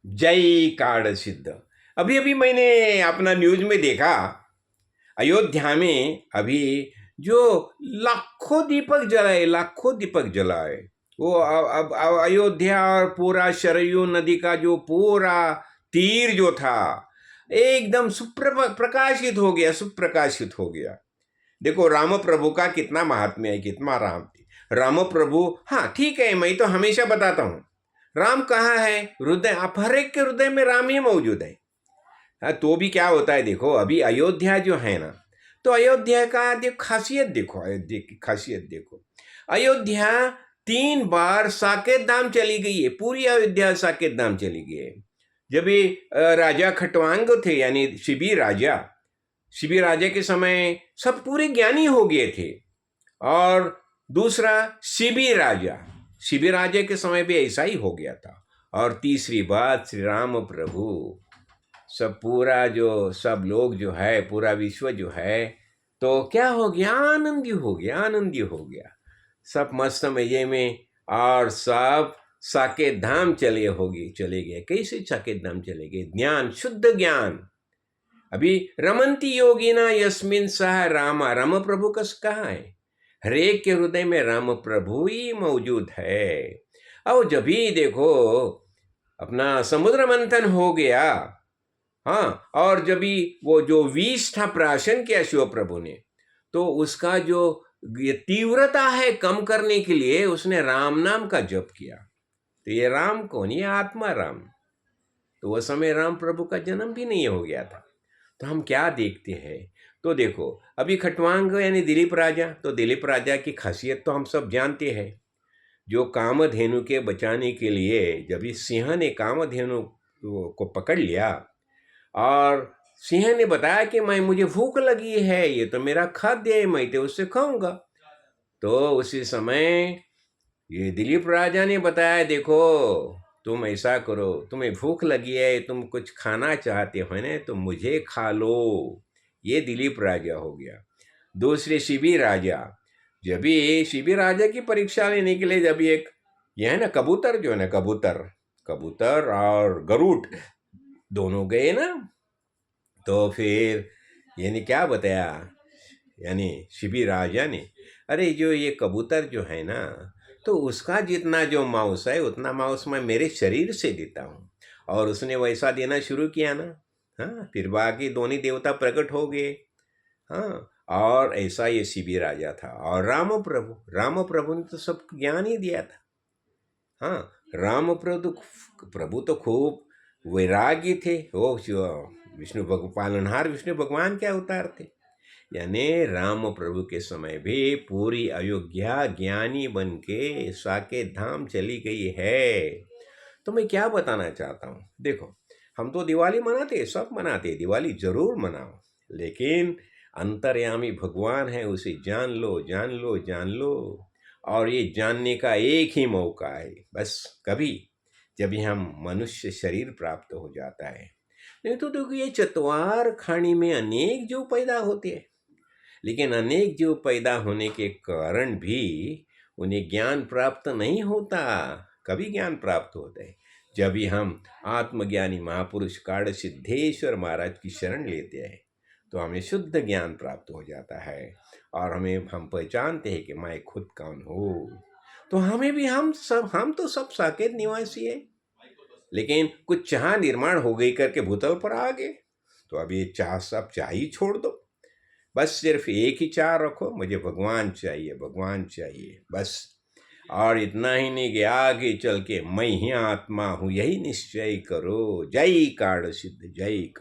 जय काड़ सिद्ध। अभी अभी मैंने अपना न्यूज में देखा, अयोध्या में अभी जो लाखों दीपक जलाए, वो अब अयोध्या और पूरा सरयू नदी का जो पूरा तीर जो था एकदम प्रकाशित हो गया, सुप्रकाशित हो गया। देखो राम प्रभु का कितना महात्म्य है, कितना राम थी राम प्रभु। हाँ ठीक है, मैं तो हमेशा बताता हूँ, राम कहाँ है? हृदय, आप हर एक के हृदय में राम ही मौजूद है। हाँ, तो भी क्या होता है, देखो अभी अयोध्या जो है ना, तो अयोध्या का देखो खासियत, देखो अयोध्या की खासियत देखो। अयोध्या 3 बार साकेत धाम चली गई है, पूरी अयोध्या साकेत धाम चली गई है। जब ये राजा खटवांग थे, यानी शिबी राजा के समय सब पूरे ज्ञानी हो गए थे। और दूसरा शिबी राजा के समय भी ऐसा ही हो गया था। और तीसरी बात, श्री राम प्रभु, सब पूरा जो सब लोग जो है, पूरा विश्व जो है, तो क्या हो गया, आनंदी हो गया, सब मस्त मजे में। और सब साकेत धाम चले गए। कैसे साकेत धाम चले गए? ज्ञान, शुद्ध ज्ञान। अभी रमंती योगिना यस्मिन सह रामा, राम प्रभु कहाँ है? हरेक के हृदय में राम प्रभु ही मौजूद है। अब जब भी देखो अपना समुद्र मंथन हो गया, हाँ, और जब भी वो जो विष था प्राशन किया शिव प्रभु ने, तो उसका जो ये तीव्रता है कम करने के लिए उसने राम नाम का जप किया। तो ये राम कौन? ये आत्मा राम। तो वह समय राम प्रभु का जन्म भी नहीं हो गया था। तो हम क्या देखते हैं, तो देखो अभी खटवांग यानी दिलीप राजा, तो दिलीप राजा की खासियत तो हम सब जानते हैं। जो कामधेनु के बचाने के लिए जब इस सिंह ने कामधेनु को पकड़ लिया, और सिंह ने बताया कि मुझे भूख लगी है, ये तो मेरा खाद्य है, मैं तो उससे खाऊंगा। तो उसी समय ये दिलीप राजा ने बताया, देखो तुम ऐसा करो, तुम्हें भूख लगी है, तुम कुछ खाना चाहते हो ना, तो मुझे खा लो। ये दिलीप राजा हो गया। दूसरे शिबी राजा, जब भी शिबी राजा की परीक्षा लेने के लिए, जब एक ये है ना कबूतर, जो है ना कबूतर और गरुड़ दोनों गए ना, तो फिर यानी क्या बताया, यानी शिबी राजा ने, अरे जो ये कबूतर जो है ना, तो उसका जितना जो मांस है उतना मांस मैं मेरे शरीर से देता हूँ। और उसने वैसा देना शुरू किया ना, हाँ, फिर बाकी दोनों देवता प्रकट हो गए। हाँ, और ऐसा ये शिबी राजा था। और राम प्रभु ने तो सब ज्ञान ही दिया था। हाँ, राम प्रभु तो खूब वैरागी थे। वो विष्णु पालनहार विष्णु भगवान के अवतार थे। यानी राम प्रभु के समय भी पूरी अयोध्या ज्ञानी बन के साकेत धाम चली गई है। तो मैं क्या बताना चाहता हूँ, देखो हम तो दिवाली मनाते, सब मनाते, दिवाली जरूर मनाओ, लेकिन अंतर्यामी भगवान है, उसे जान लो, जान लो, जान लो। और ये जानने का एक ही मौका है, बस कभी जब हम मनुष्य शरीर प्राप्त हो जाता है। नहीं तो देखो ये चतवार खानी में अनेक जीव पैदा होते हैं, लेकिन अनेक जीव पैदा होने के कारण भी उन्हें ज्ञान प्राप्त नहीं होता। कभी ज्ञान प्राप्त होता है जब भी हम आत्मज्ञानी महापुरुष काड़ सिद्धेश्वर महाराज की शरण लेते हैं, तो हमें शुद्ध ज्ञान प्राप्त हो जाता है। और हम पहचानते हैं कि मैं खुद कौन हूँ। तो हमें भी हम तो सब साकेत निवासी है, लेकिन कुछ चाह निर्माण हो गई करके भूतल पर आ गए। तो अब ये सब चाह ही छोड़ दो, बस सिर्फ एक ही चाह रखो, मुझे भगवान चाहिए, भगवान चाहिए, बस। और इतना ही नहीं कि आगे चल के मैं ही आत्मा हूँ, यही निश्चय करो। जय काड़ सिद्ध, जय काड़।